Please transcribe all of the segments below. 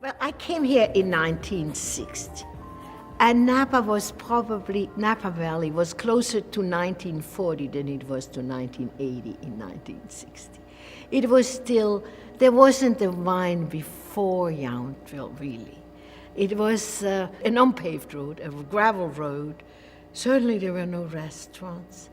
Well, I came here in 1960, and Napa Valley was closer to 1940 than it was to 1980 in 1960. It was still, there wasn't a vine before Yountville, really. It was an unpaved road, a gravel road. Certainly there were no restaurants.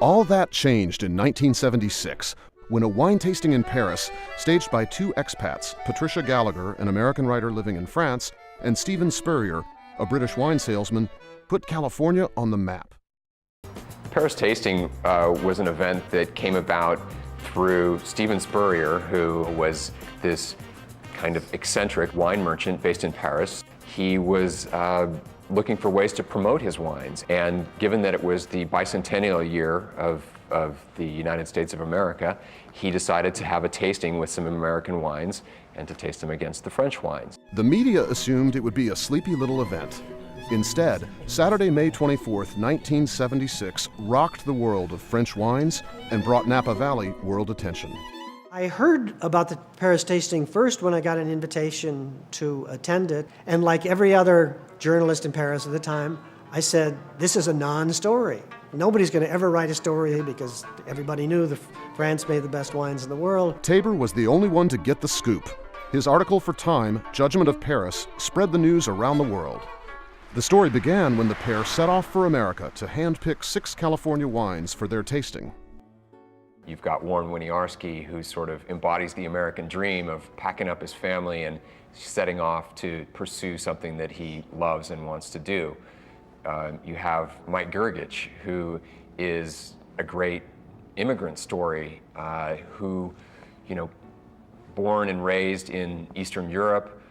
All that changed in 1976 when a wine tasting in Paris, staged by two expats, Patricia Gallagher, an American writer living in France, and Stephen Spurrier, a British wine salesman, put California on the map. Paris Tasting was an event that came about through Stephen Spurrier, who was this kind of eccentric wine merchant based in Paris. He was looking for ways to promote his wines, and given that it was the bicentennial year of the United States of America, he decided to have a tasting with some American wines and to taste them against the French wines. The media assumed it would be a sleepy little event. Instead, Saturday, May 24th, 1976 rocked the world of French wines and brought Napa Valley world attention. I heard about the Paris tasting first when I got an invitation to attend it, and like every other journalist in Paris at the time, I said, this is a non-story. Nobody's going to ever write a story because everybody knew that France made the best wines in the world. Tabor was the only one to get the scoop. His article for Time, Judgment of Paris, spread the news around the world. The story began when the pair set off for America to handpick 6 California wines for their tasting. You've got Warren Winiarski, who sort of embodies the American dream of packing up his family and setting off to pursue something that he loves and wants to do. You have Mike Gergich, who is a great immigrant story, who, born and raised in Eastern Europe,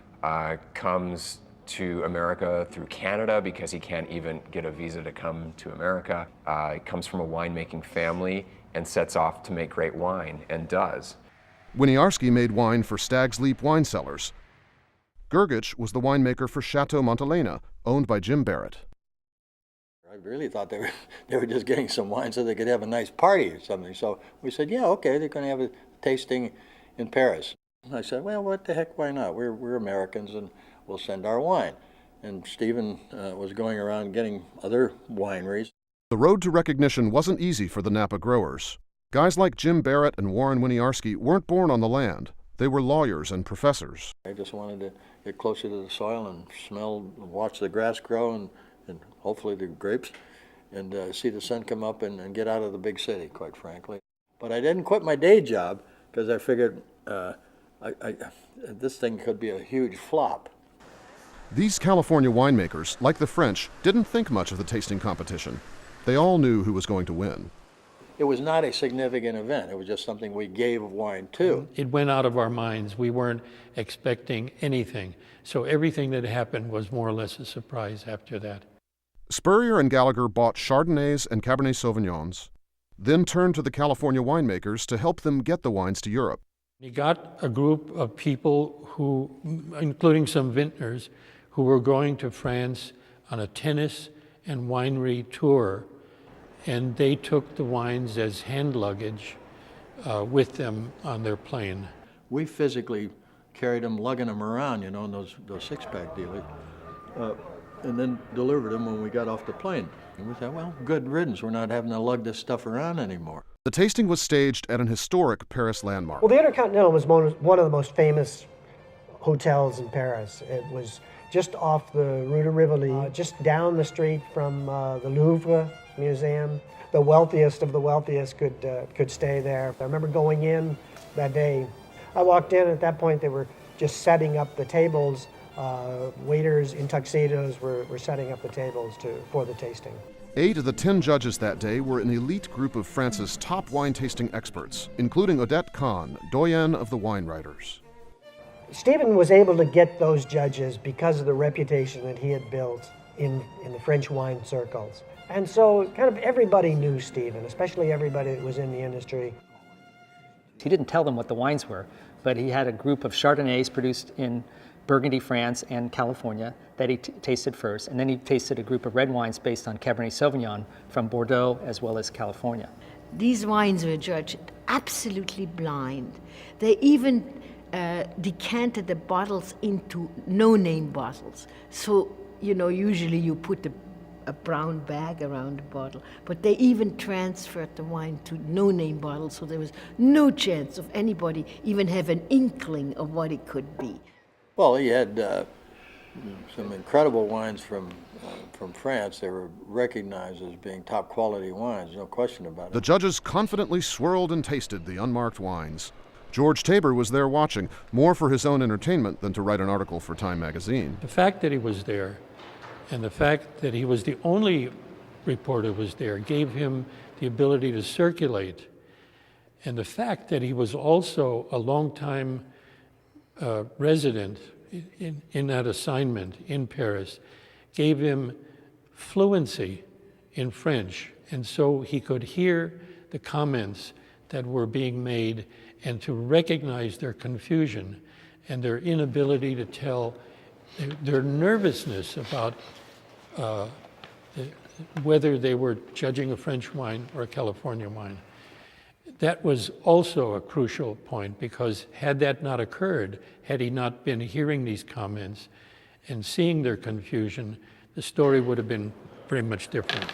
comes to America through Canada because he can't even get a visa to come to America. He comes from a winemaking family and sets off to make great wine, and does. Winiarski made wine for Stag's Leap wine cellars. Gergich was the winemaker for Chateau Montelena, owned by Jim Barrett. I really thought they were just getting some wine so they could have a nice party or something. So we said, yeah, okay, they're going to have a tasting in Paris. And I said, well, what the heck, why not? We're Americans and we'll send our wine. And Stephen was going around getting other wineries. The road to recognition wasn't easy for the Napa growers. Guys like Jim Barrett and Warren Winiarski weren't born on the land. They were lawyers and professors. I just wanted to get closer to the soil and smell, watch the grass grow and hopefully the grapes, and see the sun come up and get out of the big city, quite frankly. But I didn't quit my day job because I figured this thing could be a huge flop. These California winemakers, like the French, didn't think much of the tasting competition. They all knew who was going to win. It was not a significant event. It was just something we gave wine to. It went out of our minds. We weren't expecting anything. So everything that happened was more or less a surprise after that. Spurrier and Gallagher bought Chardonnays and Cabernet Sauvignons, then turned to the California winemakers to help them get the wines to Europe. He got a group of people who, including some vintners, who were going to France on a tennis and winery tour, and they took the wines as hand luggage with them on their plane. We physically carried them, lugging them around, in those six-pack dealers, and then delivered them when we got off the plane. And we thought, well, good riddance. We're not having to lug this stuff around anymore. The tasting was staged at an historic Paris landmark. Well, the Intercontinental was one of the most famous hotels in Paris. It was just off the Rue de Rivoli, just down the street from the Louvre Museum. The wealthiest of the wealthiest could stay there. I remember going in that day. I walked in, at that point they were just setting up the tables. Waiters in tuxedos were setting up the tables for the tasting. 8 of the 10 judges that day were an elite group of France's top wine tasting experts, including Odette Kahn, doyenne of the wine writers. Stephen was able to get those judges because of the reputation that he had built in the French wine circles. And so kind of everybody knew Stephen, especially everybody that was in the industry. He didn't tell them what the wines were, but he had a group of Chardonnays produced in Burgundy, France, and California that he tasted first, and then he tasted a group of red wines based on Cabernet Sauvignon from Bordeaux as well as California. These wines were judged absolutely blind. They even decanted the bottles into no-name bottles. So, usually you put a brown bag around the bottle, but they even transferred the wine to no-name bottles, so there was no chance of anybody even have an inkling of what it could be. Well, he had some incredible wines from France. They were recognized as being top quality wines, no question about it. The judges confidently swirled and tasted the unmarked wines. George Tabor was there watching, more for his own entertainment than to write an article for Time magazine. The fact that he was there and the fact that he was the only reporter who was there gave him the ability to circulate. And the fact that he was also a longtime resident in that assignment in Paris gave him fluency in French, and so he could hear the comments that were being made and to recognize their confusion and their inability to tell, their nervousness about whether they were judging a French wine or a California wine. That was also a crucial point, because had that not occurred, had he not been hearing these comments and seeing their confusion, the story would have been very much different.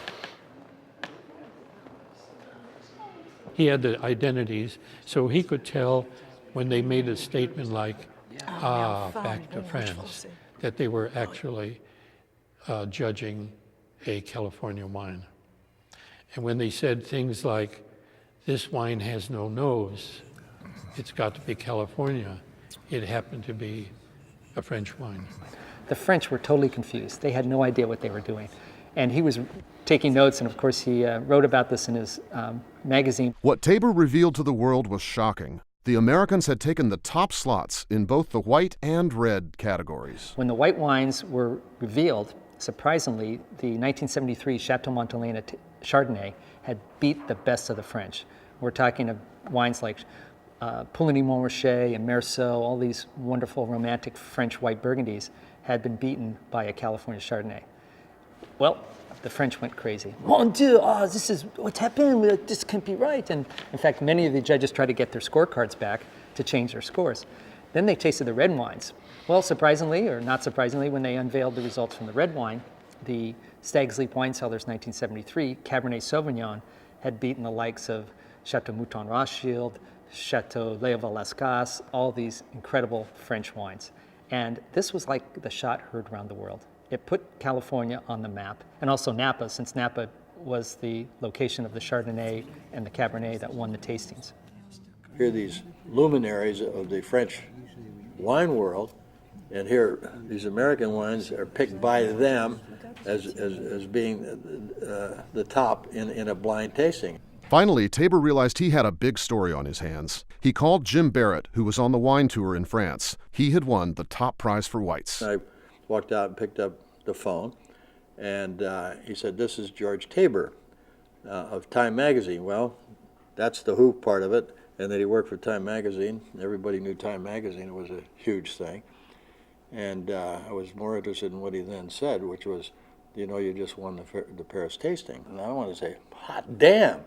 He had the identities, so he could tell when they made a statement like, back to France, that they were actually judging a California wine. And when they said things like, this wine has no nose, it's got to be California, it happened to be a French wine. The French were totally confused. They had no idea what they were doing. And he was taking notes, and of course he wrote about this in his magazine. What Tabor revealed to the world was shocking. The Americans had taken the top slots in both the white and red categories. When the white wines were revealed, surprisingly, the 1973 Chateau Montelena Chardonnay had beat the best of the French. We're talking of wines like Pouligny Montrachet and Meursault, all these wonderful romantic French white Burgundies had been beaten by a California Chardonnay. Well, the French went crazy. Mon Dieu, this is what's happened, this can't be right. And in fact, many of the judges tried to get their scorecards back to change their scores. Then they tasted the red wines. Well, surprisingly, or not surprisingly, when they unveiled the results from the red wine, the Stag's Leap Wine Cellars 1973 Cabernet Sauvignon had beaten the likes of Chateau Mouton Rothschild, Chateau Léoval Lascasse, all these incredible French wines. And this was like the shot heard around the world. It put California on the map, and also Napa, since Napa was the location of the Chardonnay and the Cabernet that won the tastings. Here are these luminaries of the French wine world, and here these American wines are picked by them as being the top in a blind tasting. Finally, Tabor realized he had a big story on his hands. He called Jim Barrett, who was on the wine tour in France. He had won the top prize for whites. I walked out and picked up the phone, and he said, "This is George Tabor of Time magazine." Well, that's the who part of it, and that he worked for Time magazine. Everybody knew Time magazine. It was a huge thing. And I was more interested in what he then said, which was, you just won the Paris tasting. And I wanted to say, hot damn.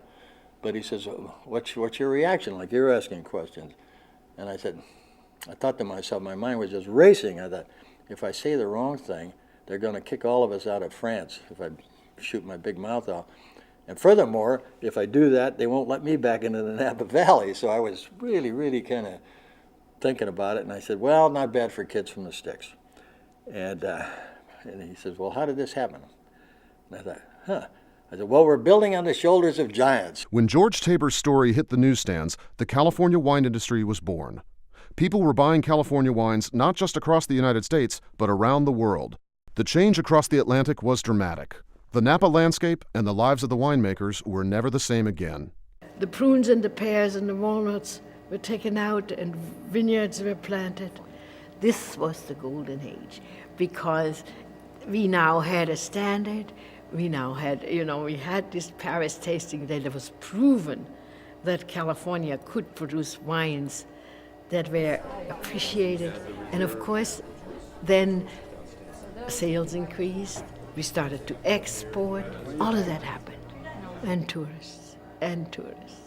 But he says, what's your reaction? Like, you're asking questions. And I said, I thought to myself, my mind was just racing. I thought, if I say the wrong thing, they're going to kick all of us out of France if I shoot my big mouth out. And furthermore, if I do that, they won't let me back into the Napa Valley. So I was really, really kind of thinking about it. And I said, well, not bad for kids from the sticks. And he says, well, how did this happen? And I thought, I said, well, we're building on the shoulders of giants. When George Tabor's story hit the newsstands, the California wine industry was born. People were buying California wines not just across the United States, but around the world. The change across the Atlantic was dramatic. The Napa landscape and the lives of the winemakers were never the same again. The prunes and the pears and the walnuts were taken out and vineyards were planted. This was the golden age, because we now had a standard. We now had, we had this Paris tasting that it was proven that California could produce wines that were appreciated. And of course, then sales increased. We started to export. All of that happened. And tourists, and tourists.